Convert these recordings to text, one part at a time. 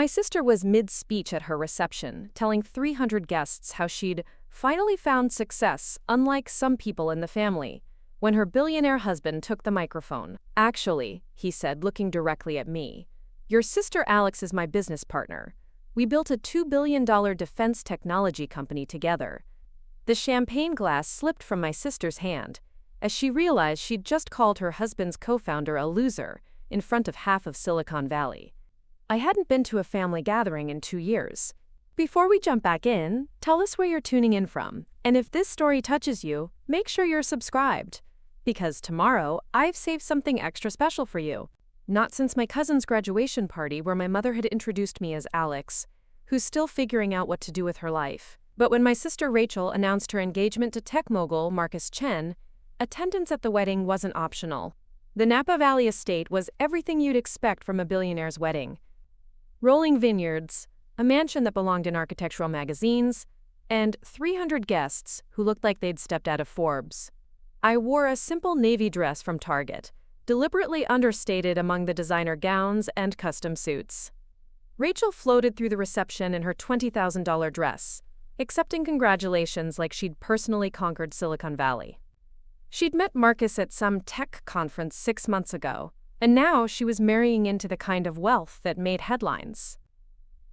My sister was mid-speech at her reception, telling 300 guests how she'd finally found success, unlike some people in the family, when her billionaire husband took the microphone. "Actually," he said, looking directly at me, "your sister Alex is my business partner. We built a $2 billion defense technology company together." The champagne glass slipped from my sister's hand as she realized she'd just called her husband's co-founder a loser in front of half of Silicon Valley. I hadn't been to a family gathering in 2 years. Before we jump back in, tell us where you're tuning in from, and if this story touches you, make sure you're subscribed. Because tomorrow, I've saved something extra special for you. Not since my cousin's graduation party where my mother had introduced me as Alex, who's still figuring out what to do with her life. But when my sister Rachel announced her engagement to tech mogul Marcus Chen, attendance at the wedding wasn't optional. The Napa Valley estate was everything you'd expect from a billionaire's wedding. Rolling vineyards, a mansion that belonged in architectural magazines, and 300 guests who looked like they'd stepped out of Forbes. I wore a simple navy dress from Target, deliberately understated among the designer gowns and custom suits. Rachel floated through the reception in her $20,000 dress, accepting congratulations like she'd personally conquered Silicon Valley. She'd met Marcus at some tech conference 6 months ago, and now she was marrying into the kind of wealth that made headlines.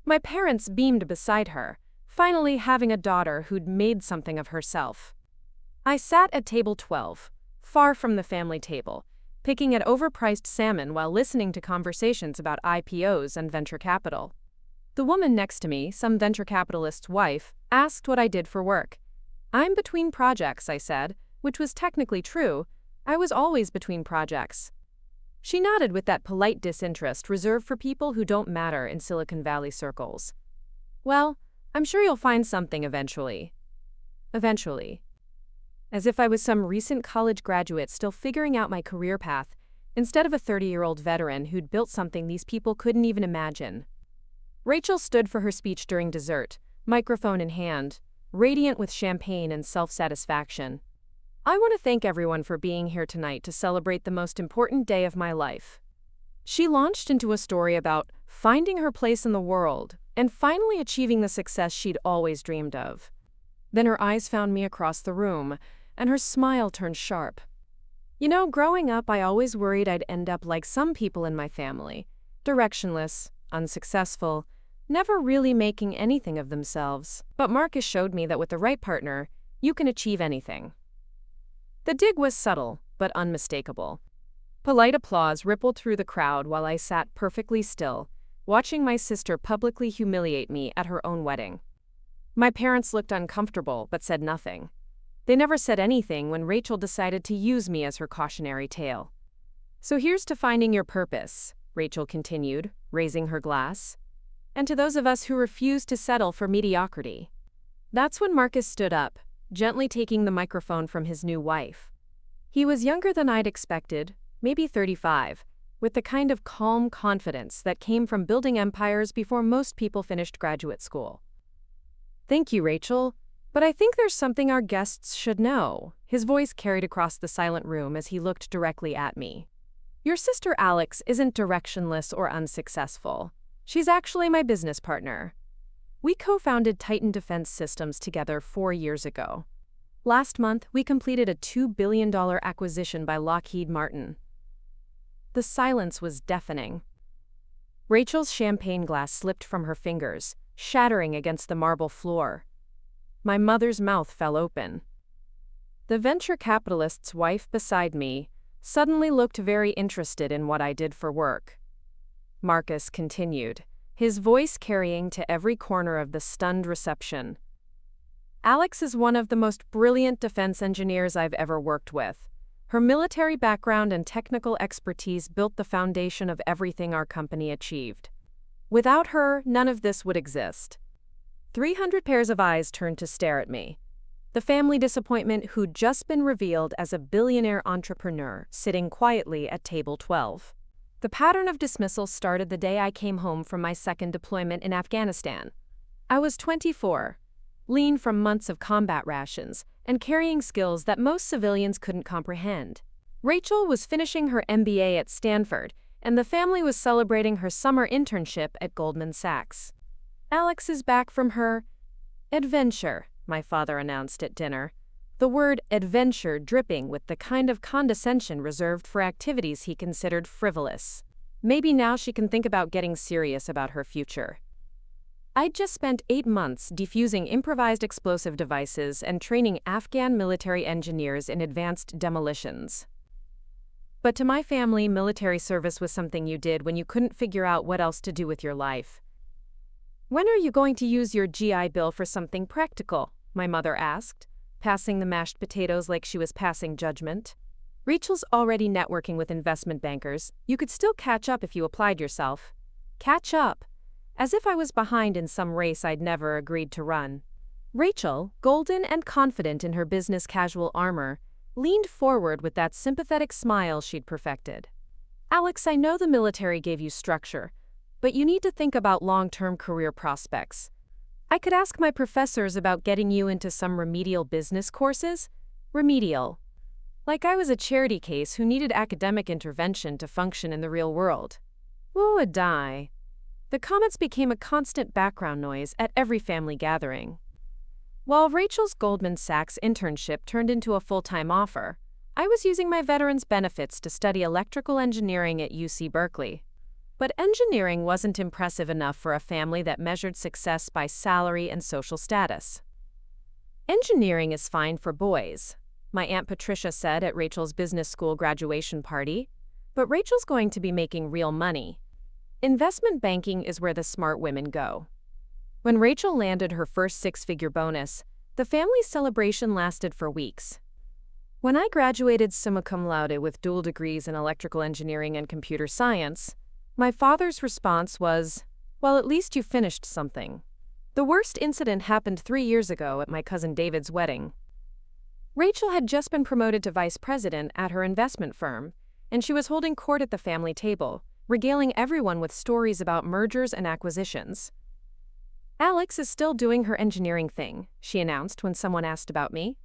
My parents beamed beside her, finally having a daughter who'd made something of herself. I sat at table 12, far from the family table, picking at overpriced salmon while listening to conversations about IPOs and venture capital. The woman next to me, some venture capitalist's wife, asked what I did for work. "I'm between projects," I said, which was technically true. I was always between projects. She nodded with that polite disinterest reserved for people who don't matter in Silicon Valley circles. "Well, I'm sure you'll find something eventually." Eventually. As if I was some recent college graduate still figuring out my career path, instead of a 30-year-old veteran who'd built something these people couldn't even imagine. Rachel stood for her speech during dessert, microphone in hand, radiant with champagne and self-satisfaction. "I want to thank everyone for being here tonight to celebrate the most important day of my life." She launched into a story about finding her place in the world and finally achieving the success she'd always dreamed of. Then her eyes found me across the room, and her smile turned sharp. "You know, growing up, I always worried I'd end up like some people in my family, directionless, unsuccessful, never really making anything of themselves. But Marcus showed me that with the right partner, you can achieve anything." The dig was subtle, but unmistakable. Polite applause rippled through the crowd while I sat perfectly still, watching my sister publicly humiliate me at her own wedding. My parents looked uncomfortable but said nothing. They never said anything when Rachel decided to use me as her cautionary tale. "So here's to finding your purpose," Rachel continued, raising her glass. "And to those of us who refuse to settle for mediocrity." That's when Marcus stood up, gently taking the microphone from his new wife. He was younger than I'd expected, maybe 35, with the kind of calm confidence that came from building empires before most people finished graduate school. "Thank you, Rachel, but I think there's something our guests should know." His voice carried across the silent room as he looked directly at me. "Your sister Alex isn't directionless or unsuccessful. She's actually my business partner. We co-founded Titan Defense Systems together 4 years ago. Last month, we completed a $2 billion acquisition by Lockheed Martin." The silence was deafening. Rachel's champagne glass slipped from her fingers, shattering against the marble floor. My mother's mouth fell open. The venture capitalist's wife beside me suddenly looked very interested in what I did for work. Marcus continued, his voice carrying to every corner of the stunned reception. "Alex is one of the most brilliant defense engineers I've ever worked with. Her military background and technical expertise built the foundation of everything our company achieved. Without her, none of this would exist." 300 pairs of eyes turned to stare at me. The family disappointment who'd just been revealed as a billionaire entrepreneur sitting quietly at table 12. The pattern of dismissal started the day I came home from my second deployment in Afghanistan. I was 24, lean from months of combat rations, and carrying skills that most civilians couldn't comprehend. Rachel was finishing her MBA at Stanford, and the family was celebrating her summer internship at Goldman Sachs. "Alex is back from her adventure," my father announced at dinner, the word adventure dripping with the kind of condescension reserved for activities he considered frivolous. Maybe now she can think about getting serious about her future. I'd just spent 8 months defusing improvised explosive devices and training Afghan military engineers in advanced demolitions. But to my family, military service was something you did when you couldn't figure out what else to do with your life. "When are you going to use your GI Bill for something practical?" my mother asked, passing the mashed potatoes like she was passing judgment. "Rachel's already networking with investment bankers. You could still catch up if you applied yourself." Catch up? As if I was behind in some race I'd never agreed to run. Rachel, golden and confident in her business casual armor, leaned forward with that sympathetic smile she'd perfected. "Alex, I know the military gave you structure, but you need to think about long-term career prospects. I could ask my professors about getting you into some remedial business courses." Remedial. Like I was a charity case who needed academic intervention to function in the real world. Woo a die. The comments became a constant background noise at every family gathering. While Rachel's Goldman Sachs internship turned into a full-time offer, I was using my veterans' benefits to study electrical engineering at UC Berkeley. But engineering wasn't impressive enough for a family that measured success by salary and social status. "Engineering is fine for boys," my Aunt Patricia said at Rachel's business school graduation party, "but Rachel's going to be making real money. Investment banking is where the smart women go." When Rachel landed her first 6-figure bonus, the family's celebration lasted for weeks. When I graduated summa cum laude with dual degrees in electrical engineering and computer science, my father's response was, "Well, at least you finished something." The worst incident happened 3 years ago at my cousin David's wedding. Rachel had just been promoted to vice president at her investment firm, and she was holding court at the family table, regaling everyone with stories about mergers and acquisitions. "Alex is still doing her engineering thing," she announced when someone asked about me.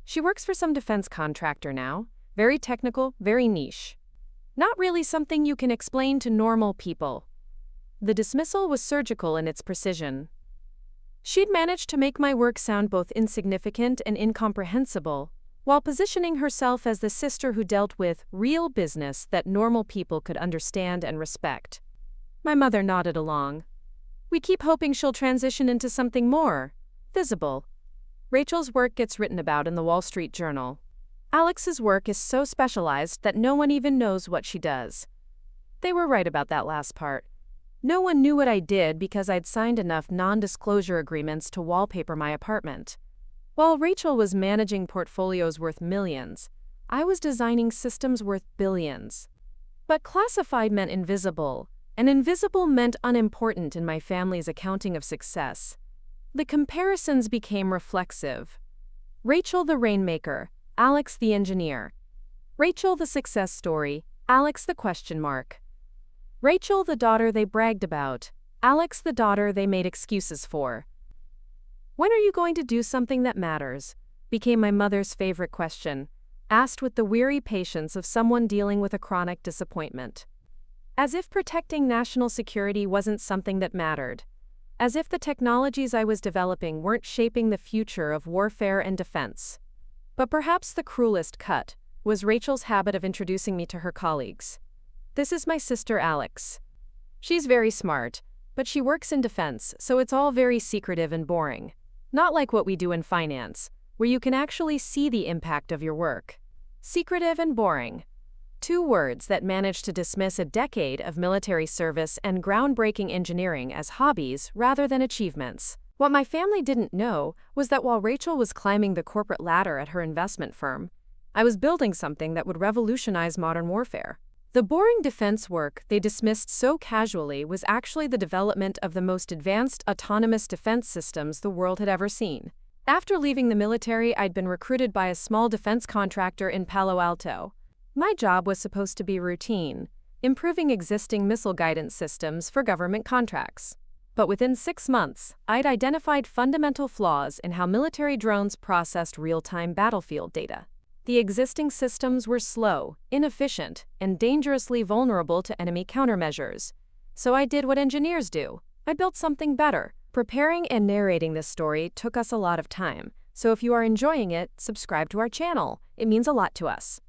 "She works for some defense contractor now, very technical, very niche. Not really something you can explain to normal people." The dismissal was surgical in its precision. She'd managed to make my work sound both insignificant and incomprehensible, while positioning herself as the sister who dealt with real business that normal people could understand and respect. My mother nodded along. "We keep hoping she'll transition into something more visible. Rachel's work gets written about in the Wall Street Journal. Alex's work is so specialized that no one even knows what she does." They were right about that last part. No one knew what I did because I'd signed enough non-disclosure agreements to wallpaper my apartment. While Rachel was managing portfolios worth millions, I was designing systems worth billions. But classified meant invisible, and invisible meant unimportant in my family's accounting of success. The comparisons became reflexive. Rachel the rainmaker, Alex the engineer. Rachel the success story, Alex the question mark. Rachel the daughter they bragged about, Alex the daughter they made excuses for. "When are you going to do something that matters?" became my mother's favorite question, asked with the weary patience of someone dealing with a chronic disappointment. As if protecting national security wasn't something that mattered. As if the technologies I was developing weren't shaping the future of warfare and defense. But perhaps the cruelest cut was Rachel's habit of introducing me to her colleagues. "This is my sister Alex. She's very smart, but she works in defense, so it's all very secretive and boring. Not like what we do in finance, where you can actually see the impact of your work." Secretive and boring. 2 words that managed to dismiss a decade of military service and groundbreaking engineering as hobbies rather than achievements. What my family didn't know was that while Rachel was climbing the corporate ladder at her investment firm, I was building something that would revolutionize modern warfare. The boring defense work they dismissed so casually was actually the development of the most advanced autonomous defense systems the world had ever seen. After leaving the military, I'd been recruited by a small defense contractor in Palo Alto. My job was supposed to be routine, improving existing missile guidance systems for government contracts. But within 6 months, I'd identified fundamental flaws in how military drones processed real-time battlefield data. The existing systems were slow, inefficient, and dangerously vulnerable to enemy countermeasures. So I did what engineers do. I built something better. Preparing and narrating this story took us a lot of time, so if you are enjoying it, subscribe to our channel. It means a lot to us.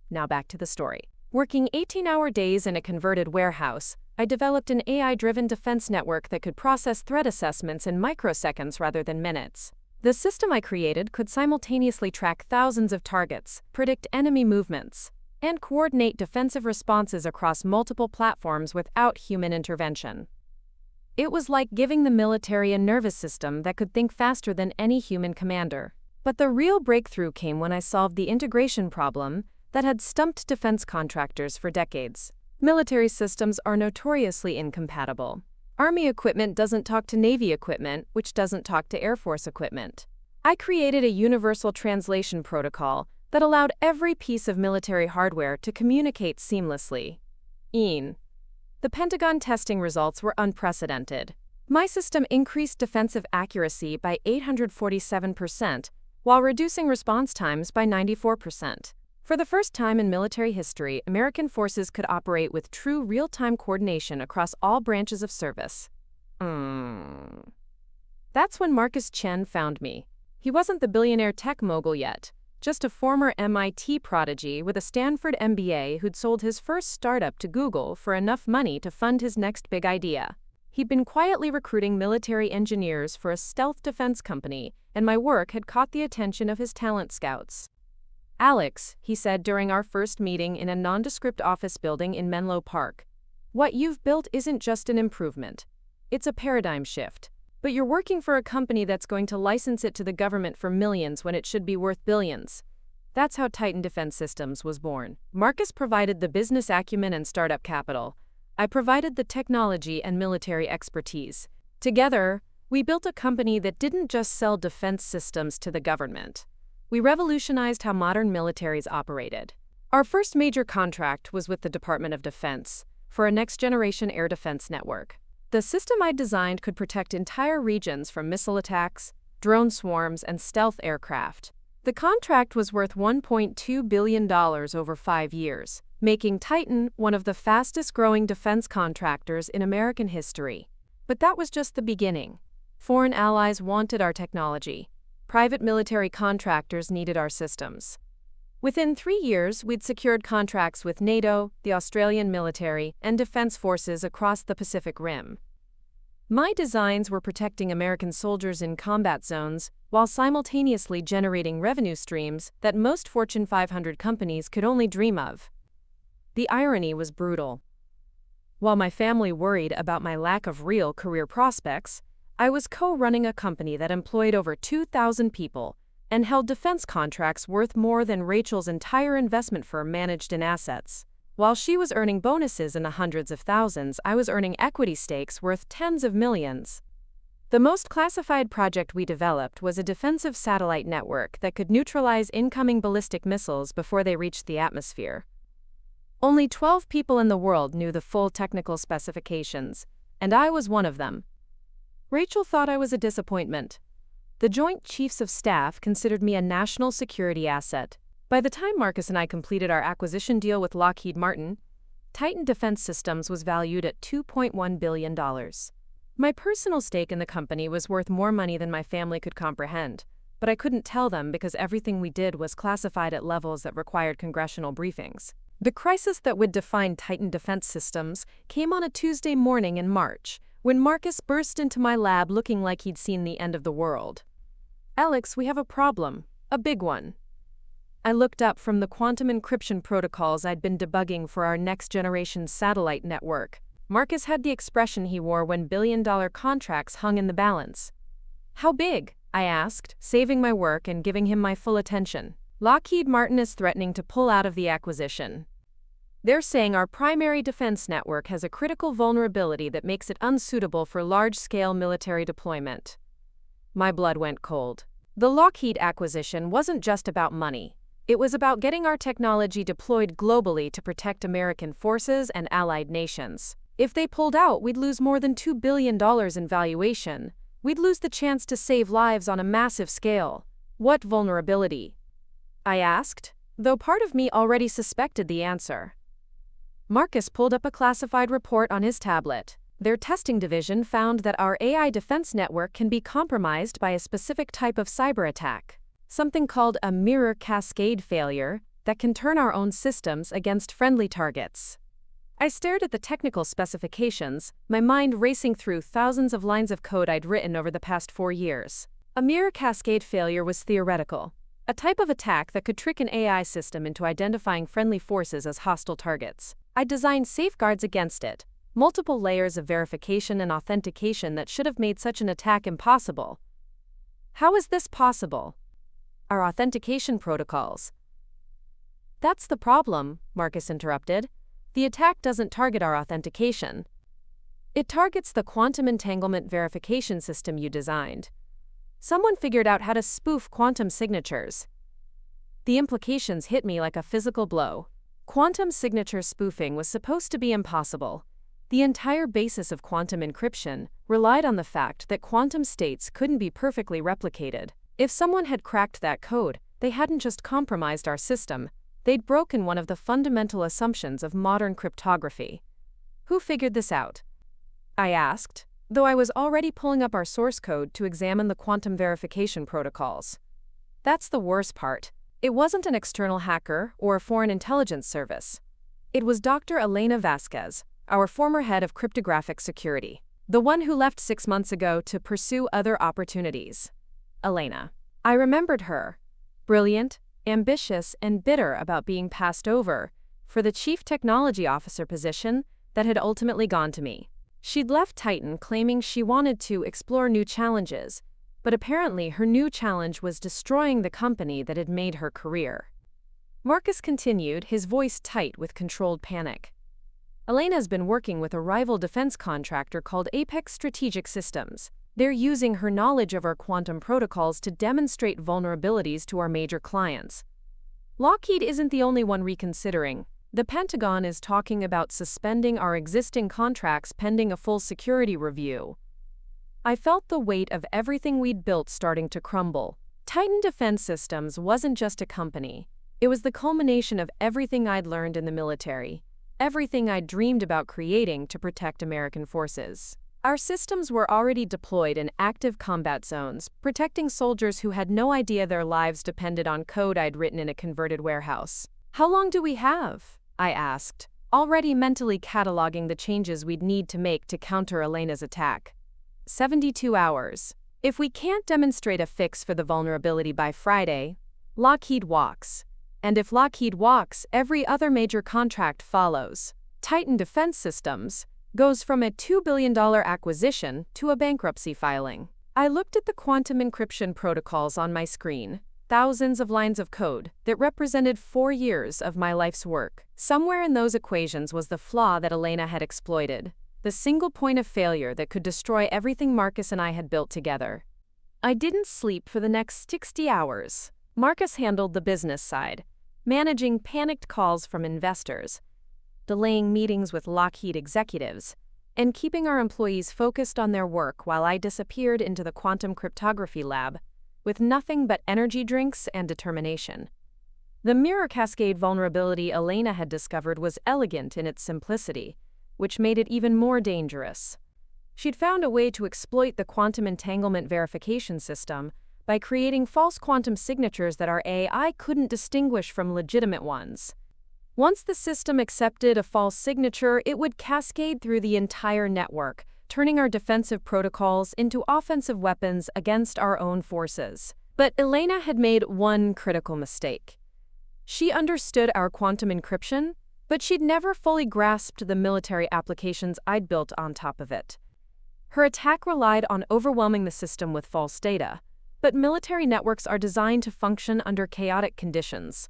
Now back to the story. Working 18-hour days in a converted warehouse, I developed an AI-driven defense network that could process threat assessments in microseconds rather than minutes. The system I created could simultaneously track thousands of targets, predict enemy movements, and coordinate defensive responses across multiple platforms without human intervention. It was like giving the military a nervous system that could think faster than any human commander. But the real breakthrough came when I solved the integration problem that had stumped defense contractors for decades. Military systems are notoriously incompatible. Army equipment doesn't talk to Navy equipment, which doesn't talk to Air Force equipment. I created a universal translation protocol that allowed every piece of military hardware to communicate seamlessly. The Pentagon testing results were unprecedented. My system increased defensive accuracy by 847%, while reducing response times by 94%. For the first time in military history, American forces could operate with true real-time coordination across all branches of service. That's when Marcus Chen found me. He wasn't the billionaire tech mogul yet, just a former MIT prodigy with a Stanford MBA who'd sold his first startup to Google for enough money to fund his next big idea. He'd been quietly recruiting military engineers for a stealth defense company, and my work had caught the attention of his talent scouts. "Alex," he said during our first meeting in a nondescript office building in Menlo Park, "what you've built isn't just an improvement. It's a paradigm shift. But you're working for a company that's going to license it to the government for millions when it should be worth billions." That's how Titan Defense Systems was born. Marcus provided the business acumen and startup capital. I provided the technology and military expertise. Together, we built a company that didn't just sell defense systems to the government. We revolutionized how modern militaries operated. Our first major contract was with the Department of Defense for a next-generation air defense network. The system I designed could protect entire regions from missile attacks, drone swarms, and stealth aircraft. The contract was worth $1.2 billion over 5 years, making Titan one of the fastest-growing defense contractors in American history. But that was just the beginning. Foreign allies wanted our technology. Private military contractors needed our systems. Within 3 years, we'd secured contracts with NATO, the Australian military, and defense forces across the Pacific Rim. My designs were protecting American soldiers in combat zones while simultaneously generating revenue streams that most Fortune 500 companies could only dream of. The irony was brutal. While my family worried about my lack of real career prospects, I was co-running a company that employed over 2,000 people and held defense contracts worth more than Rachel's entire investment firm managed in assets. While she was earning bonuses in the hundreds of thousands, I was earning equity stakes worth tens of millions. The most classified project we developed was a defensive satellite network that could neutralize incoming ballistic missiles before they reached the atmosphere. Only 12 people in the world knew the full technical specifications, and I was one of them. Rachel thought I was a disappointment. The Joint Chiefs of Staff considered me a national security asset. By the time Marcus and I completed our acquisition deal with Lockheed Martin, Titan Defense Systems was valued at $2.1 billion. My personal stake in the company was worth more money than my family could comprehend, but I couldn't tell them because everything we did was classified at levels that required congressional briefings. The crisis that would define Titan Defense Systems came on a Tuesday morning in March, when Marcus burst into my lab looking like he'd seen the end of the world. "Alex, we have a problem. A big one." I looked up from the quantum encryption protocols I'd been debugging for our next-generation satellite network. Marcus had the expression he wore when billion-dollar contracts hung in the balance. "How big?" I asked, saving my work and giving him my full attention. "Lockheed Martin is threatening to pull out of the acquisition. They're saying our primary defense network has a critical vulnerability that makes it unsuitable for large-scale military deployment." My blood went cold. The Lockheed acquisition wasn't just about money. It was about getting our technology deployed globally to protect American forces and allied nations. If they pulled out, we'd lose more than $2 billion in valuation. We'd lose the chance to save lives on a massive scale. "What vulnerability?" I asked. though part of me already suspected the answer. Marcus pulled up a classified report on his tablet. Their testing division found that our AI defense network can be compromised by a specific type of cyber attack, something called a mirror cascade failure that can turn our own systems against friendly targets. I stared at the technical specifications, my mind racing through thousands of lines of code I'd written over the past 4 years. A mirror cascade failure was theoretical, a type of attack that could trick an AI system into identifying friendly forces as hostile targets. I designed safeguards against it, multiple layers of verification and authentication that should have made such an attack impossible. How is this possible? Our authentication protocols. That's the problem, Marcus interrupted. The attack doesn't target our authentication. It targets the quantum entanglement verification system you designed. Someone figured out how to spoof quantum signatures. The implications hit me like a physical blow. Quantum signature spoofing was supposed to be impossible. The entire basis of quantum encryption relied on the fact that quantum states couldn't be perfectly replicated. If someone had cracked that code, they hadn't just compromised our system, they'd broken one of the fundamental assumptions of modern cryptography. Who figured this out? I asked, though I was already pulling up our source code to examine the quantum verification protocols. That's the worst part. It wasn't an external hacker or a foreign intelligence service. It was Dr. Elena Vasquez, our former head of cryptographic security, the one who left 6 months ago to pursue other opportunities. Elena. I remembered her. Brilliant, ambitious, and bitter about being passed over for the chief technology officer position that had ultimately gone to me. She'd left Titan claiming she wanted to explore new challenges, but apparently her new challenge was destroying the company that had made her career. Marcus continued, his voice tight with controlled panic. Elena's been working with a rival defense contractor called Apex Strategic Systems. They're using her knowledge of our quantum protocols to demonstrate vulnerabilities to our major clients. Lockheed isn't the only one reconsidering. The Pentagon is talking about suspending our existing contracts pending a full security review. I felt the weight of everything we'd built starting to crumble. Titan Defense Systems wasn't just a company. It was the culmination of everything I'd learned in the military, everything I'd dreamed about creating to protect American forces. Our systems were already deployed in active combat zones, protecting soldiers who had no idea their lives depended on code I'd written in a converted warehouse. How long do we have? I asked, already mentally cataloging the changes we'd need to make to counter Elena's attack. 72 hours. If we can't demonstrate a fix for the vulnerability by Friday, Lockheed walks. And if Lockheed walks, every other major contract follows. Titan Defense Systems goes from a $2 billion acquisition to a bankruptcy filing. I looked at the quantum encryption protocols on my screen, thousands of lines of code that represented 4 years of my life's work. Somewhere in those equations was the flaw that Elena had exploited, the single point of failure that could destroy everything Marcus and I had built together. I didn't sleep for the next 60 hours. Marcus handled the business side, managing panicked calls from investors, delaying meetings with Lockheed executives, and keeping our employees focused on their work while I disappeared into the quantum cryptography lab with nothing but energy drinks and determination. The mirror cascade vulnerability Elena had discovered was elegant in its simplicity, which made it even more dangerous. She'd found a way to exploit the quantum entanglement verification system by creating false quantum signatures that our AI couldn't distinguish from legitimate ones. Once the system accepted a false signature, it would cascade through the entire network, turning our defensive protocols into offensive weapons against our own forces. But Elena had made one critical mistake. She understood our quantum encryption, but she'd never fully grasped the military applications I'd built on top of it. Her attack relied on overwhelming the system with false data, but military networks are designed to function under chaotic conditions.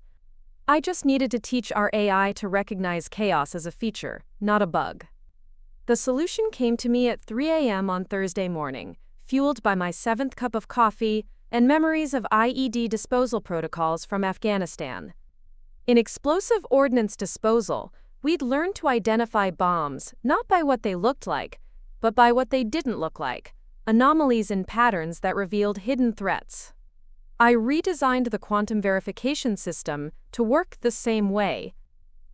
I just needed to teach our AI to recognize chaos as a feature, not a bug. The solution came to me at 3 a.m. on Thursday morning, fueled by my 7th cup of coffee and memories of IED disposal protocols from Afghanistan. In explosive ordnance disposal, we'd learned to identify bombs not by what they looked like, but by what they didn't look like, anomalies in patterns that revealed hidden threats. I redesigned the quantum verification system to work the same way.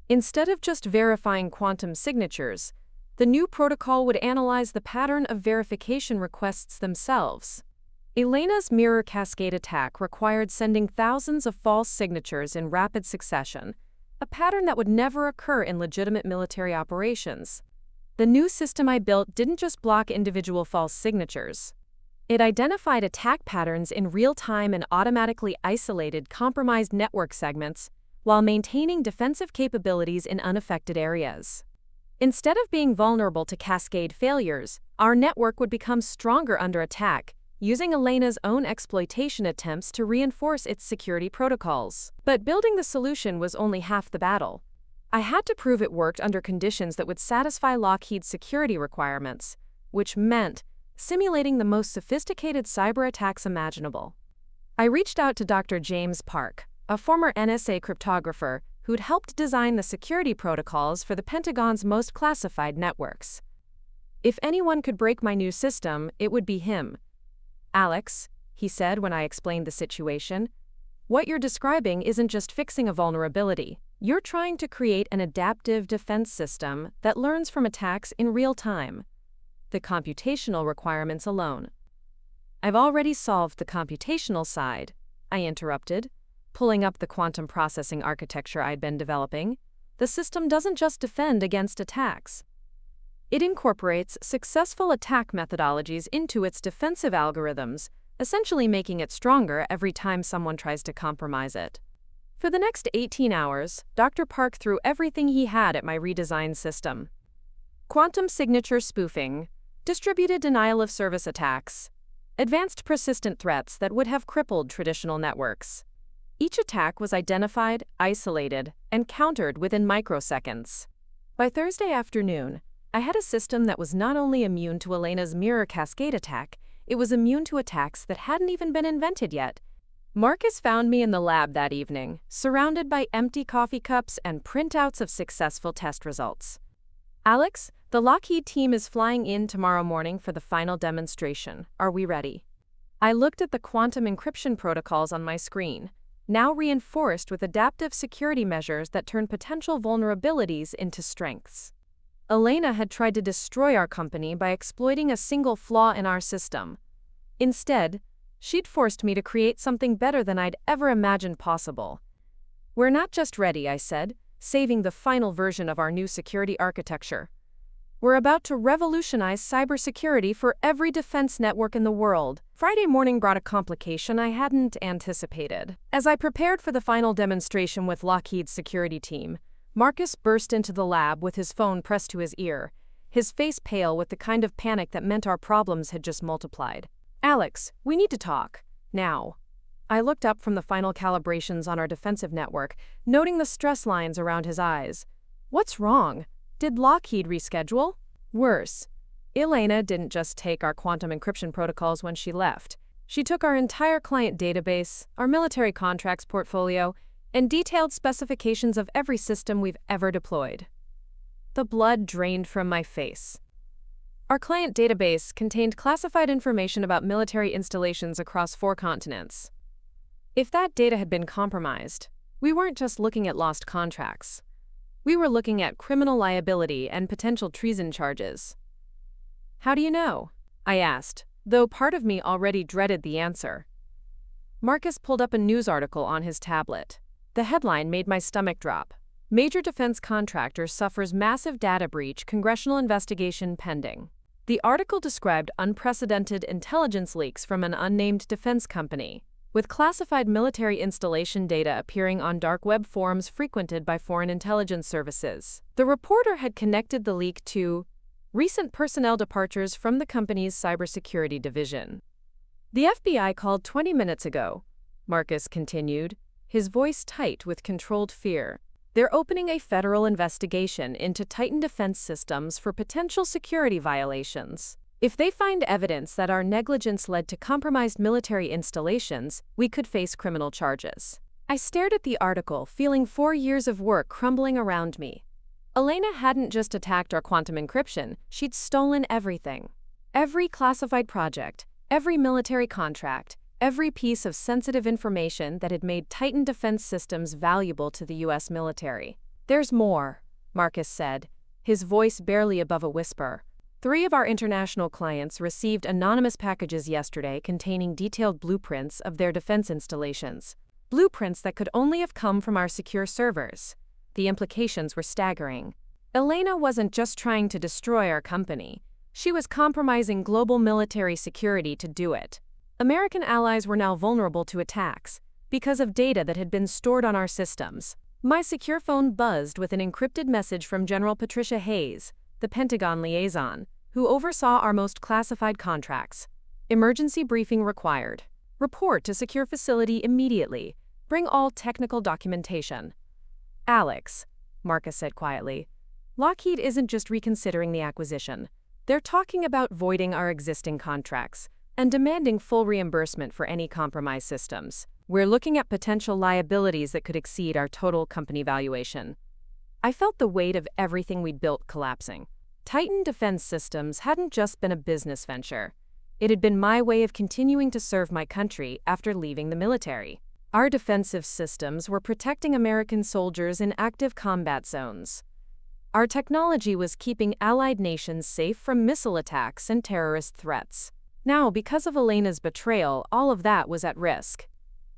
Instead of just verifying quantum signatures, the new protocol would analyze the pattern of verification requests themselves. Elena's mirror cascade attack required sending thousands of false signatures in rapid succession, a pattern that would never occur in legitimate military operations. The new system I built didn't just block individual false signatures. It identified attack patterns in real time and automatically isolated compromised network segments while maintaining defensive capabilities in unaffected areas. Instead of being vulnerable to cascade failures, our network would become stronger under attack, using Elena's own exploitation attempts to reinforce its security protocols. But building the solution was only half the battle. I had to prove it worked under conditions that would satisfy Lockheed's security requirements, which meant simulating the most sophisticated cyber attacks imaginable. I reached out to Dr. James Park, a former NSA cryptographer who'd helped design the security protocols for the Pentagon's most classified networks. If anyone could break my new system, it would be him. "Alex," he said when I explained the situation, "what you're describing isn't just fixing a vulnerability. You're trying to create an adaptive defense system that learns from attacks in real time. The computational requirements alone." "I've already solved the computational side," I interrupted, pulling up the quantum processing architecture I'd been developing. "The system doesn't just defend against attacks. It incorporates successful attack methodologies into its defensive algorithms, essentially making it stronger every time someone tries to compromise it." For the next 18 hours, Dr. Park threw everything he had at my redesigned system. Quantum signature spoofing, distributed denial of service attacks, advanced persistent threats that would have crippled traditional networks. Each attack was identified, isolated, and countered within microseconds. By Thursday afternoon, I had a system that was not only immune to Elena's mirror cascade attack, it was immune to attacks that hadn't even been invented yet. Marcus found me in the lab that evening, surrounded by empty coffee cups and printouts of successful test results. "Alex, the Lockheed team is flying in tomorrow morning for the final demonstration. Are we ready?" I looked at the quantum encryption protocols on my screen, now reinforced with adaptive security measures that turn potential vulnerabilities into strengths. Elena had tried to destroy our company by exploiting a single flaw in our system. Instead, she'd forced me to create something better than I'd ever imagined possible. "We're not just ready," I said, saving the final version of our new security architecture. "We're about to revolutionize cybersecurity for every defense network in the world." Friday morning brought a complication I hadn't anticipated. As I prepared for the final demonstration with Lockheed's security team, Marcus burst into the lab with his phone pressed to his ear, his face pale with the kind of panic that meant our problems had just multiplied. "Alex, we need to talk. Now." I looked up from the final calibrations on our defensive network, noting the stress lines around his eyes. "What's wrong? Did Lockheed reschedule?" "Worse. Elena didn't just take our quantum encryption protocols when she left. She took our entire client database, our military contracts portfolio, and detailed specifications of every system we've ever deployed." The blood drained from my face. Our client database contained classified information about military installations across 4 continents. If that data had been compromised, we weren't just looking at lost contracts. We were looking at criminal liability and potential treason charges. "How do you know?" I asked, though part of me already dreaded the answer. Marcus pulled up a news article on his tablet. The headline made my stomach drop. "Major defense contractor suffers massive data breach, congressional investigation pending." The article described unprecedented intelligence leaks from an unnamed defense company, with classified military installation data appearing on dark web forums frequented by foreign intelligence services. The reporter had connected the leak to recent personnel departures from the company's cybersecurity division. "The FBI called 20 minutes ago," Marcus continued, his voice tight with controlled fear. "They're opening a federal investigation into Titan defense systems for potential security violations. If they find evidence that our negligence led to compromised military installations, we could face criminal charges." I stared at the article, feeling 4 years of work crumbling around me. Elena hadn't just attacked our quantum encryption, she'd stolen everything. Every classified project, every military contract, every piece of sensitive information that had made Titan Defense Systems valuable to the U.S. military. "There's more," Marcus said, his voice barely above a whisper. "3 of our international clients received anonymous packages yesterday containing detailed blueprints of their defense installations. Blueprints that could only have come from our secure servers." The implications were staggering. Elena wasn't just trying to destroy our company. She was compromising global military security to do it. American allies were now vulnerable to attacks because of data that had been stored on our systems. My secure phone buzzed with an encrypted message from General Patricia Hayes, the Pentagon liaison, who oversaw our most classified contracts. "Emergency briefing required. Report to secure facility immediately. Bring all technical documentation." "Alex," Marcus said quietly, "Lockheed isn't just reconsidering the acquisition. They're talking about voiding our existing contracts and demanding full reimbursement for any compromised systems. We're looking at potential liabilities that could exceed our total company valuation." I felt the weight of everything we'd built collapsing. Titan Defense Systems hadn't just been a business venture. It had been my way of continuing to serve my country after leaving the military. Our defensive systems were protecting American soldiers in active combat zones. Our technology was keeping allied nations safe from missile attacks and terrorist threats. Now, because of Elena's betrayal, all of that was at risk.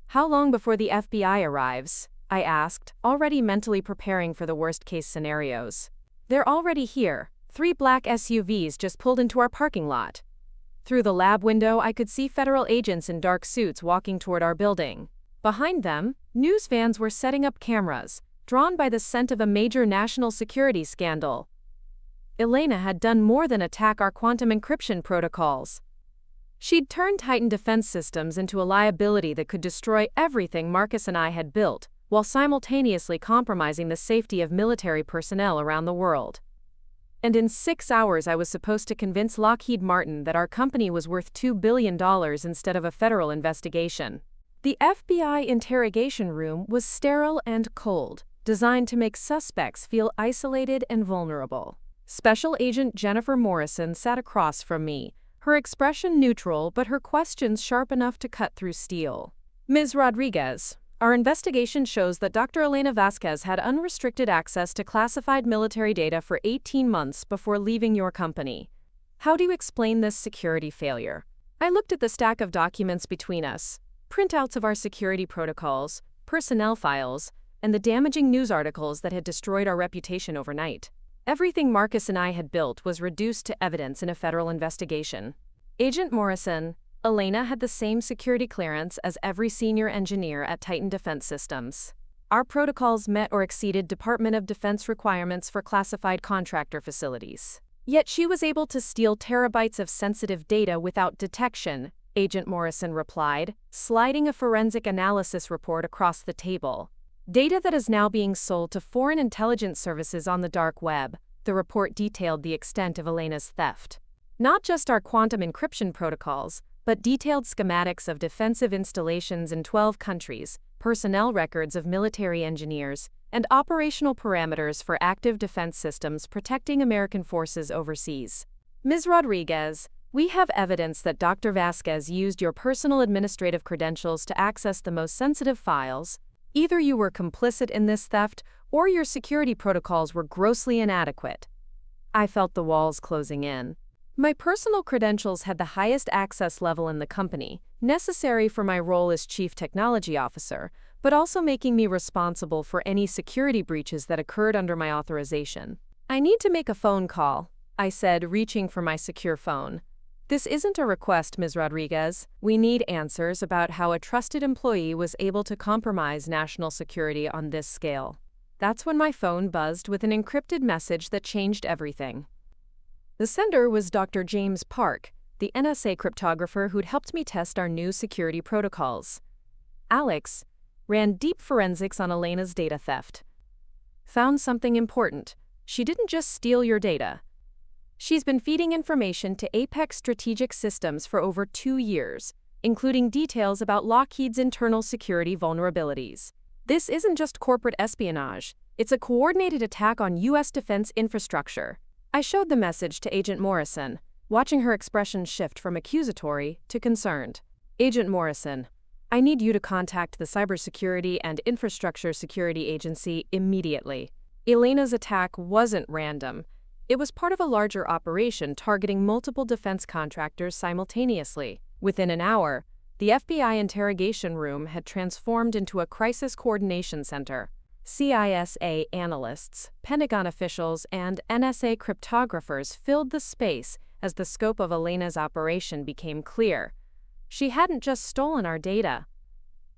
"How long before the FBI arrives?" I asked, already mentally preparing for the worst-case scenarios. "They're already here. 3 black SUVs just pulled into our parking lot." Through the lab window, I could see federal agents in dark suits walking toward our building. Behind them, news vans were setting up cameras, drawn by the scent of a major national security scandal. Elena had done more than attack our quantum encryption protocols. She'd turned Titan Defense Systems into a liability that could destroy everything Marcus and I had built, while simultaneously compromising the safety of military personnel around the world. And in 6 hours I was supposed to convince Lockheed Martin that our company was worth $2 billion instead of a federal investigation. The FBI interrogation room was sterile and cold, designed to make suspects feel isolated and vulnerable. Special Agent Jennifer Morrison sat across from me, her expression neutral but her questions sharp enough to cut through steel. "Ms. Rodriguez, our investigation shows that Dr. Elena Vasquez had unrestricted access to classified military data for 18 months before leaving your company. How do you explain this security failure?" I looked at the stack of documents between us, printouts of our security protocols, personnel files, and the damaging news articles that had destroyed our reputation overnight. Everything Marcus and I had built was reduced to evidence in a federal investigation. "Agent Morrison, Elena had the same security clearance as every senior engineer at Titan Defense Systems. Our protocols met or exceeded Department of Defense requirements for classified contractor facilities. Yet she was able to steal terabytes of sensitive data without detection," Agent Morrison replied, sliding a forensic analysis report across the table. "Data that is now being sold to foreign intelligence services on the dark web." The report detailed the extent of Elena's theft. Not just our quantum encryption protocols, but detailed schematics of defensive installations in 12 countries, personnel records of military engineers, and operational parameters for active defense systems protecting American forces overseas. "Ms. Rodriguez, we have evidence that Dr. Vasquez used your personal administrative credentials to access the most sensitive files. Either you were complicit in this theft, or your security protocols were grossly inadequate." I felt the walls closing in. My personal credentials had the highest access level in the company, necessary for my role as Chief Technology Officer, but also making me responsible for any security breaches that occurred under my authorization. "I need to make a phone call," I said, reaching for my secure phone. "This isn't a request, Ms. Rodriguez. We need answers about how a trusted employee was able to compromise national security on this scale." That's when my phone buzzed with an encrypted message that changed everything. The sender was Dr. James Park, the NSA cryptographer who'd helped me test our new security protocols. "Alex, ran deep forensics on Elena's data theft. Found something important. She didn't just steal your data. She's been feeding information to Apex Strategic Systems for over 2 years, including details about Lockheed's internal security vulnerabilities. This isn't just corporate espionage, it's a coordinated attack on U.S. defense infrastructure." I showed the message to Agent Morrison, watching her expression shift from accusatory to concerned. Agent Morrison, I need you to contact the Cybersecurity and Infrastructure Security Agency immediately. Elena's attack wasn't random. It was part of a larger operation targeting multiple defense contractors simultaneously. Within an hour, the FBI interrogation room had transformed into a crisis coordination center. CISA analysts, Pentagon officials, and NSA cryptographers filled the space as the scope of Elena's operation became clear. She hadn't just stolen our data.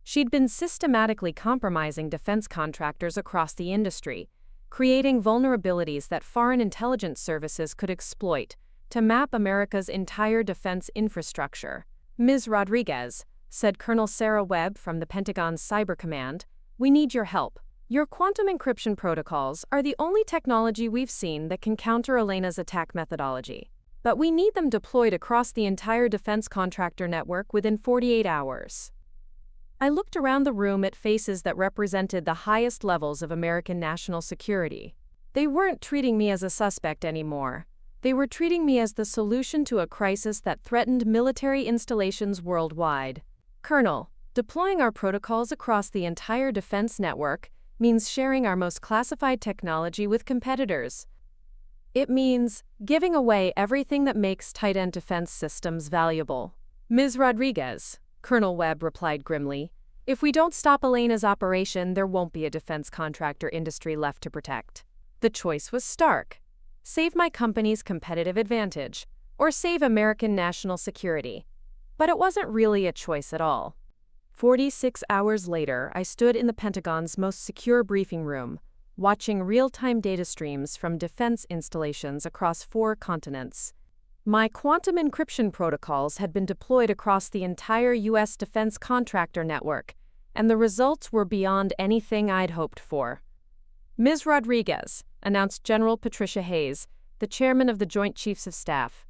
She'd been systematically compromising defense contractors across the industry, creating vulnerabilities that foreign intelligence services could exploit to map America's entire defense infrastructure. Ms. Rodriguez, said Colonel Sarah Webb from the Pentagon's Cyber Command, we need your help. Your quantum encryption protocols are the only technology we've seen that can counter Elena's attack methodology. But we need them deployed across the entire defense contractor network within 48 hours. I looked around the room at faces that represented the highest levels of American national security. They weren't treating me as a suspect anymore. They were treating me as the solution to a crisis that threatened military installations worldwide. Colonel, deploying our protocols across the entire defense network means sharing our most classified technology with competitors. It means giving away everything that makes tight-end defense systems valuable. Ms. Rodriguez, Colonel Webb replied grimly, if we don't stop Elena's operation, there won't be a defense contractor industry left to protect. The choice was stark. Save my company's competitive advantage, or save American national security. But it wasn't really a choice at all. 46 hours later, I stood in the Pentagon's most secure briefing room, watching real-time data streams from defense installations across 4 continents. My quantum encryption protocols had been deployed across the entire U.S. defense contractor network, and the results were beyond anything I'd hoped for. Ms. Rodriguez, announced General Patricia Hayes, the chairman of the Joint Chiefs of Staff,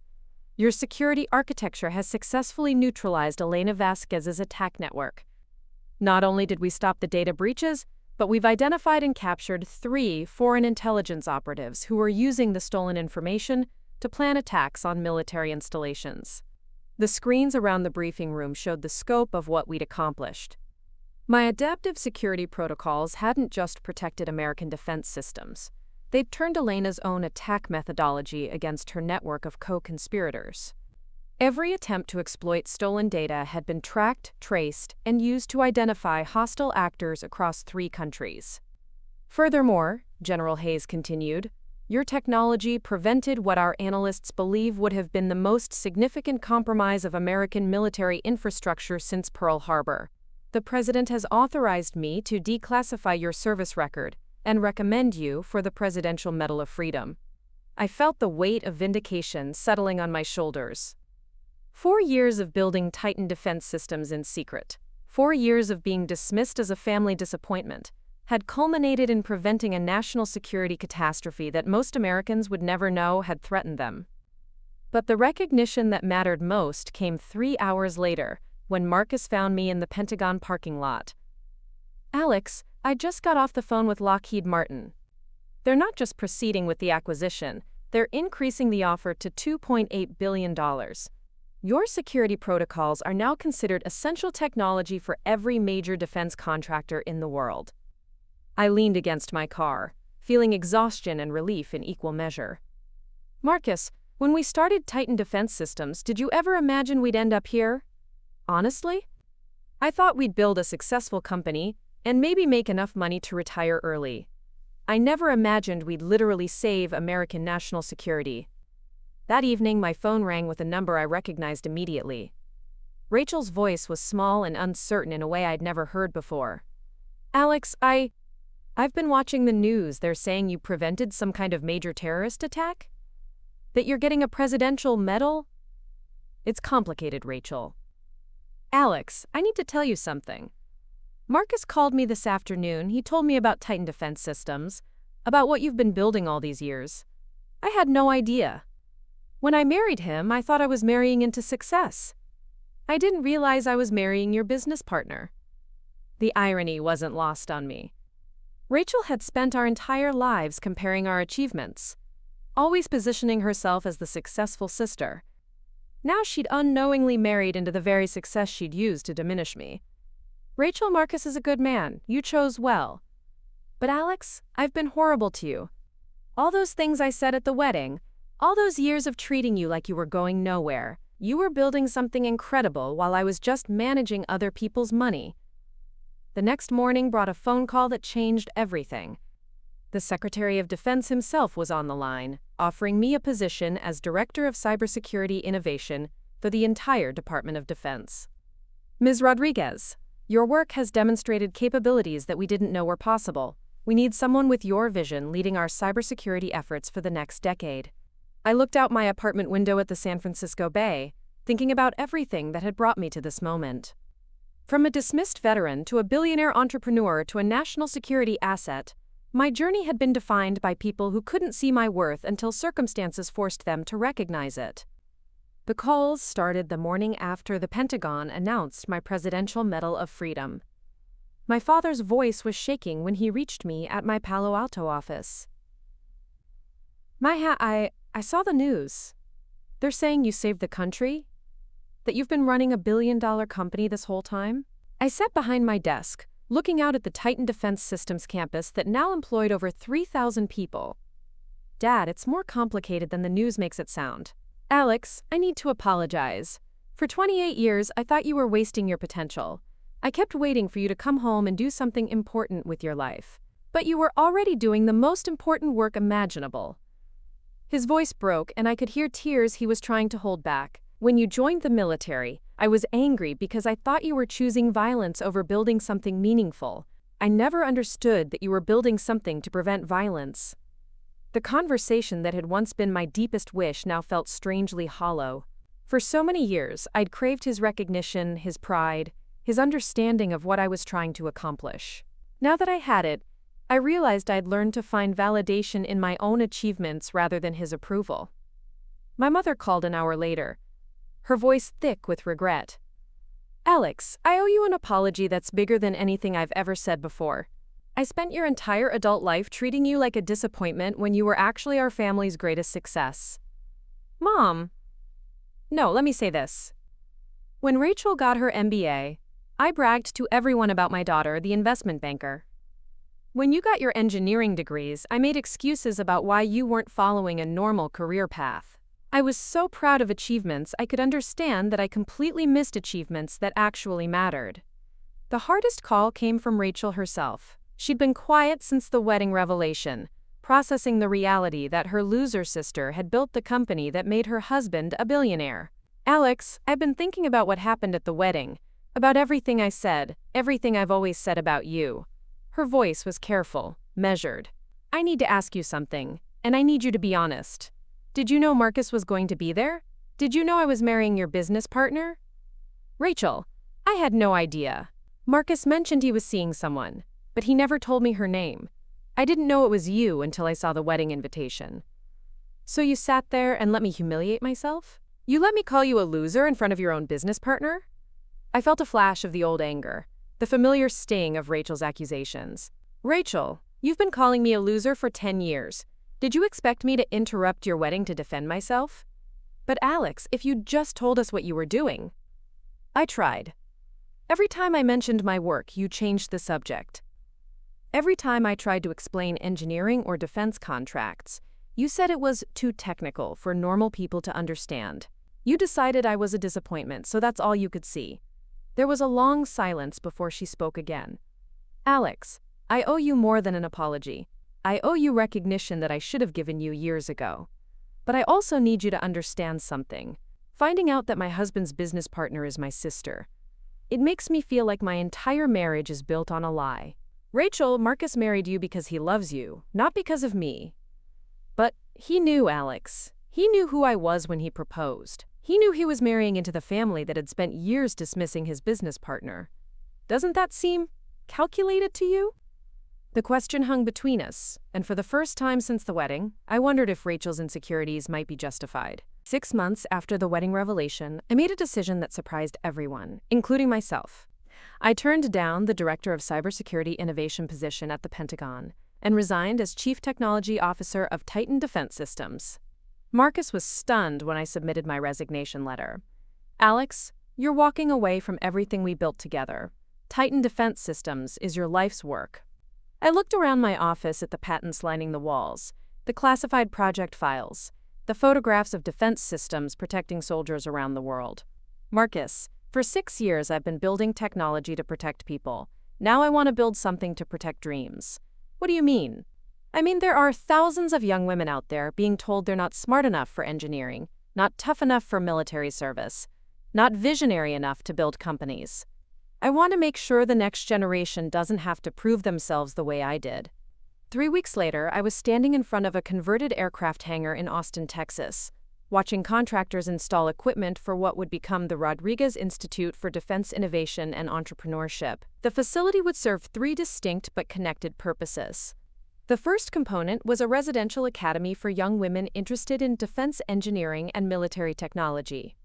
your security architecture has successfully neutralized Elena Vasquez's attack network. Not only did we stop the data breaches, but we've identified and captured 3 foreign intelligence operatives who were using the stolen information to plan attacks on military installations. The screens around the briefing room showed the scope of what we'd accomplished. My adaptive security protocols hadn't just protected American defense systems. They'd turned Elena's own attack methodology against her network of co-conspirators. Every attempt to exploit stolen data had been tracked, traced, and used to identify hostile actors across 3 countries. Furthermore, General Hayes continued, your technology prevented what our analysts believe would have been the most significant compromise of American military infrastructure since Pearl Harbor. The President has authorized me to declassify your service record and recommend you for the Presidential Medal of Freedom. I felt the weight of vindication settling on my shoulders. 4 years of building Titan defense systems in secret, 4 years of being dismissed as a family disappointment, had culminated in preventing a national security catastrophe that most Americans would never know had threatened them. But the recognition that mattered most came 3 hours later, when Marcus found me in the Pentagon parking lot. Alex, I just got off the phone with Lockheed Martin. They're not just proceeding with the acquisition, they're increasing the offer to $2.8 billion. Your security protocols are now considered essential technology for every major defense contractor in the world. I leaned against my car, feeling exhaustion and relief in equal measure. Marcus, when we started Titan Defense Systems, did you ever imagine we'd end up here? Honestly? I thought we'd build a successful company and maybe make enough money to retire early. I never imagined we'd literally save American national security. That evening, my phone rang with a number I recognized immediately. Rachel's voice was small and uncertain in a way I'd never heard before. Alex, I've been watching the news. They're saying you prevented some kind of major terrorist attack? That you're getting a presidential medal? It's complicated, Rachel. Alex, I need to tell you something. Marcus called me this afternoon. He told me about Titan Defense Systems, about what you've been building all these years. I had no idea. When I married him, I thought I was marrying into success. I didn't realize I was marrying your business partner. The irony wasn't lost on me. Rachel had spent our entire lives comparing our achievements, always positioning herself as the successful sister. Now she'd unknowingly married into the very success she'd used to diminish me. Rachel, Marcus is a good man. You chose well. But Alex, I've been horrible to you. All those things I said at the wedding, all those years of treating you like you were going nowhere, you were building something incredible while I was just managing other people's money. The next morning brought a phone call that changed everything. The Secretary of Defense himself was on the line, offering me a position as Director of Cybersecurity Innovation for the entire Department of Defense. Ms. Rodriguez, your work has demonstrated capabilities that we didn't know were possible. We need someone with your vision leading our cybersecurity efforts for the next decade. I looked out my apartment window at the San Francisco Bay, thinking about everything that had brought me to this moment. From a dismissed veteran to a billionaire entrepreneur to a national security asset, my journey had been defined by people who couldn't see my worth until circumstances forced them to recognize it. The calls started the morning after the Pentagon announced my Presidential Medal of Freedom. My father's voice was shaking when he reached me at my Palo Alto office. I saw the news. They're saying you saved the country? That you've been running a billion-dollar company this whole time? I sat behind my desk, looking out at the Titan Defense Systems campus that now employed over 3,000 people. Dad, it's more complicated than the news makes it sound. Alex, I need to apologize. For 28 years, I thought you were wasting your potential. I kept waiting for you to come home and do something important with your life. But you were already doing the most important work imaginable. His voice broke, and I could hear tears he was trying to hold back. When you joined the military, I was angry because I thought you were choosing violence over building something meaningful. I never understood that you were building something to prevent violence. The conversation that had once been my deepest wish now felt strangely hollow. For so many years, I'd craved his recognition, his pride, his understanding of what I was trying to accomplish. Now that I had it, I realized I'd learned to find validation in my own achievements rather than his approval. My mother called an hour later, her voice thick with regret. Alex, I owe you an apology that's bigger than anything I've ever said before. I spent your entire adult life treating you like a disappointment when you were actually our family's greatest success. Mom. No, let me say this. When Rachel got her MBA, I bragged to everyone about my daughter, the investment banker. When you got your engineering degrees, I made excuses about why you weren't following a normal career path. I was so proud of achievements I could understand that I completely missed achievements that actually mattered. The hardest call came from Rachel herself. She'd been quiet since the wedding revelation, processing the reality that her loser sister had built the company that made her husband a billionaire. Alex, I've been thinking about what happened at the wedding, about everything I said, everything I've always said about you. Her voice was careful, measured. I need to ask you something, and I need you to be honest. Did you know Marcus was going to be there? Did you know I was marrying your business partner? Rachel, I had no idea. Marcus mentioned he was seeing someone, but he never told me her name. I didn't know it was you until I saw the wedding invitation. So you sat there and let me humiliate myself? You let me call you a loser in front of your own business partner? I felt a flash of the old anger, the familiar sting of Rachel's accusations. Rachel, you've been calling me a loser for 10 years. Did you expect me to interrupt your wedding to defend myself? But Alex, if you'd just told us what you were doing. I tried. Every time I mentioned my work, you changed the subject. Every time I tried to explain engineering or defense contracts, you said it was too technical for normal people to understand. You decided I was a disappointment, so that's all you could see. There was a long silence before she spoke again. Alex, I owe you more than an apology. I owe you recognition that I should have given you years ago. But I also need you to understand something. Finding out that my husband's business partner is my sister. It makes me feel like my entire marriage is built on a lie. Rachel, Marcus married you because he loves you, not because of me. But he knew, Alex. He knew who I was when he proposed. He knew he was marrying into the family that had spent years dismissing his business partner. Doesn't that seem calculated to you? The question hung between us, and for the first time since the wedding, I wondered if Rachel's insecurities might be justified. 6 months after the wedding revelation, I made a decision that surprised everyone, including myself. I turned down the Director of Cybersecurity Innovation position at the Pentagon and resigned as Chief Technology Officer of Titan Defense Systems. Marcus was stunned when I submitted my resignation letter. Alex, you're walking away from everything we built together. Titan Defense Systems is your life's work. I looked around my office at the patents lining the walls, the classified project files, the photographs of defense systems protecting soldiers around the world. Marcus, for 6 years I've been building technology to protect people. Now I want to build something to protect dreams. What do you mean? I mean, there are thousands of young women out there being told they're not smart enough for engineering, not tough enough for military service, not visionary enough to build companies. I want to make sure the next generation doesn't have to prove themselves the way I did. 3 weeks later, I was standing in front of a converted aircraft hangar in Austin, Texas, watching contractors install equipment for what would become the Rodriguez Institute for Defense Innovation and Entrepreneurship. The facility would serve 3 distinct but connected purposes. The first component was a residential academy for young women interested in defense engineering and military technology.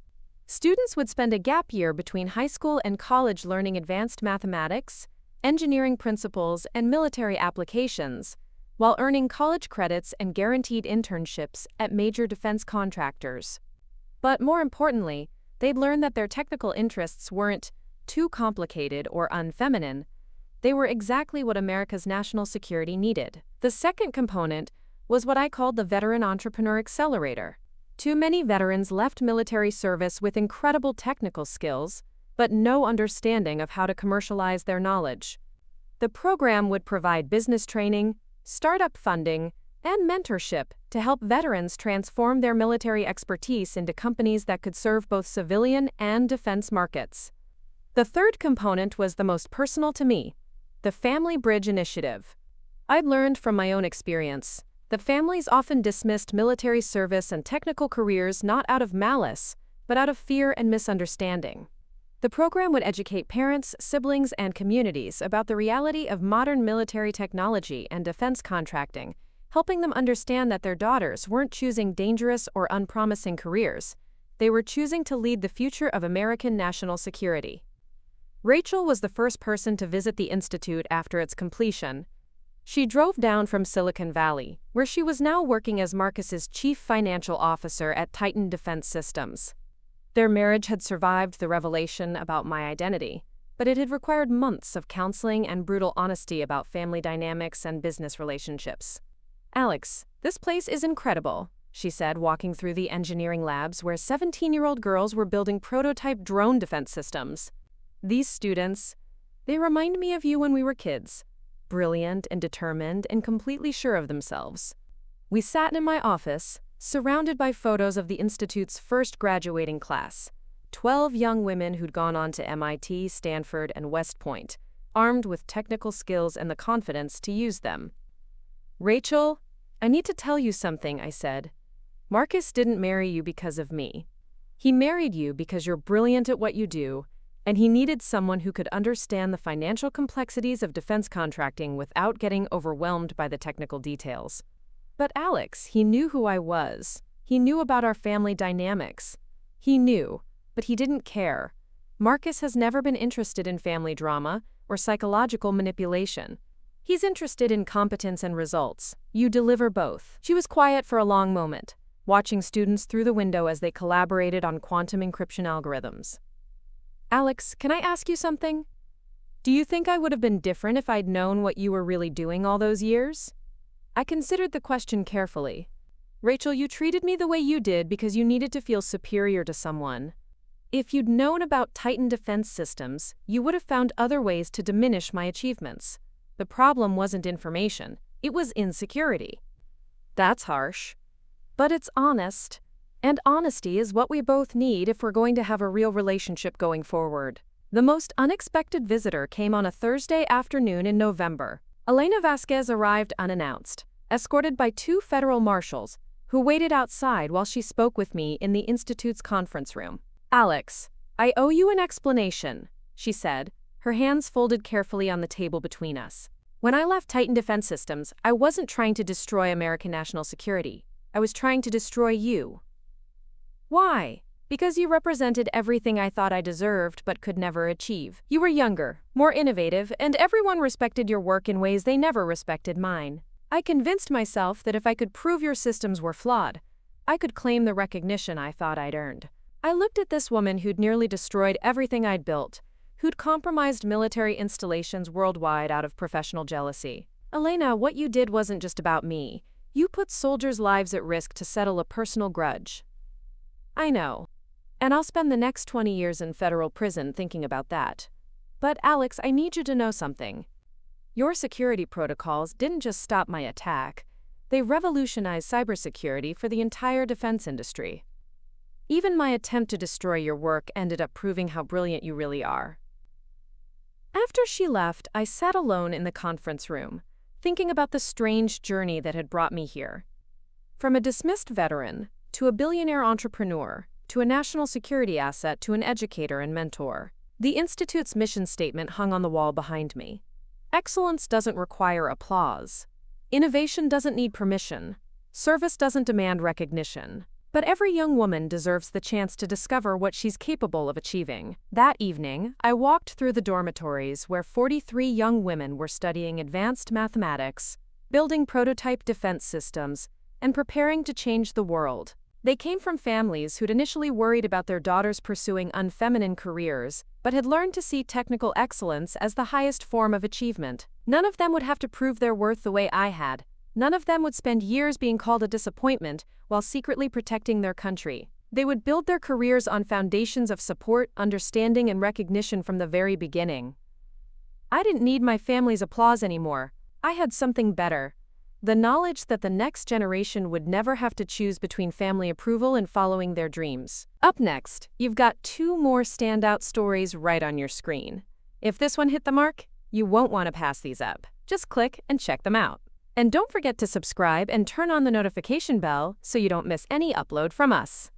Students would spend a gap year between high school and college learning advanced mathematics, engineering principles, and military applications, while earning college credits and guaranteed internships at major defense contractors. But more importantly, they'd learn that their technical interests weren't too complicated or unfeminine. They were exactly what America's national security needed. The second component was what I called the Veteran Entrepreneur Accelerator. Too many veterans left military service with incredible technical skills, but no understanding of how to commercialize their knowledge. The program would provide business training, startup funding, and mentorship to help veterans transform their military expertise into companies that could serve both civilian and defense markets. The third component was the most personal to me, the Family Bridge Initiative. I'd learned from my own experience that families often dismissed military service and technical careers not out of malice, but out of fear and misunderstanding. The program would educate parents, siblings, and communities about the reality of modern military technology and defense contracting, helping them understand that their daughters weren't choosing dangerous or unpromising careers. They were choosing to lead the future of American national security. Rachel was the first person to visit the institute after its completion. She drove down from Silicon Valley, where she was now working as Marcus's chief financial officer at Titan Defense Systems. Their marriage had survived the revelation about my identity, but it had required months of counseling and brutal honesty about family dynamics and business relationships. "Alex, this place is incredible," she said, walking through the engineering labs where 17-year-old girls were building prototype drone defense systems. "These students, they remind me of you when we were kids, brilliant and determined and completely sure of themselves." We sat in my office, surrounded by photos of the Institute's first graduating class, 12 young women who'd gone on to MIT, Stanford, and West Point, armed with technical skills and the confidence to use them. "Rachel, I need to tell you something," I said. "Marcus didn't marry you because of me. He married you because you're brilliant at what you do, and he needed someone who could understand the financial complexities of defense contracting without getting overwhelmed by the technical details. But Alex, he knew who I was. He knew about our family dynamics. He knew, but he didn't care. Marcus has never been interested in family drama or psychological manipulation. He's interested in competence and results. You deliver both." She was quiet for a long moment, watching students through the window as they collaborated on quantum encryption algorithms. "Alex, can I ask you something? Do you think I would have been different if I'd known what you were really doing all those years?" I considered the question carefully. "Rachel, you treated me the way you did because you needed to feel superior to someone. If you'd known about Titan Defense Systems, you would have found other ways to diminish my achievements. The problem wasn't information, it was insecurity." "That's harsh. But it's honest. And honesty is what we both need if we're going to have a real relationship going forward." The most unexpected visitor came on a Thursday afternoon in November. Elena Vasquez arrived unannounced, escorted by 2 federal marshals, who waited outside while she spoke with me in the Institute's conference room. "Alex, I owe you an explanation," she said, her hands folded carefully on the table between us. "When I left Titan Defense Systems, I wasn't trying to destroy American national security. I was trying to destroy you." "Why?" "Because you represented everything I thought I deserved but could never achieve. You were younger, more innovative, and everyone respected your work in ways they never respected mine. I convinced myself that if I could prove your systems were flawed, I could claim the recognition I thought I'd earned. I looked at this woman who'd nearly destroyed everything I'd built, who'd compromised military installations worldwide out of professional jealousy. Elena, what you did wasn't just about me. You put soldiers' lives at risk to settle a personal grudge. I know. And I'll spend the next 20 years in federal prison thinking about that. But Alex, I need you to know something. Your security protocols didn't just stop my attack. They revolutionized cybersecurity for the entire defense industry. Even my attempt to destroy your work ended up proving how brilliant you really are. After she left, I sat alone in the conference room, thinking about the strange journey that had brought me here. From a dismissed veteran, to a billionaire entrepreneur, to a national security asset, to an educator and mentor. The Institute's mission statement hung on the wall behind me. Excellence doesn't require applause. Innovation doesn't need permission. Service doesn't demand recognition. But every young woman deserves the chance to discover what she's capable of achieving. That evening, I walked through the dormitories where 43 young women were studying advanced mathematics, building prototype defense systems, and preparing to change the world. They came from families who'd initially worried about their daughters pursuing unfeminine careers, but had learned to see technical excellence as the highest form of achievement. None of them would have to prove their worth the way I had. None of them would spend years being called a disappointment while secretly protecting their country. They would build their careers on foundations of support, understanding, and recognition from the very beginning. I didn't need my family's applause anymore. I had something better. The knowledge that the next generation would never have to choose between family approval and following their dreams. Up next, you've got 2 more standout stories right on your screen. If this one hit the mark, you won't want to pass these up. Just click and check them out. And don't forget to subscribe and turn on the notification bell so you don't miss any upload from us.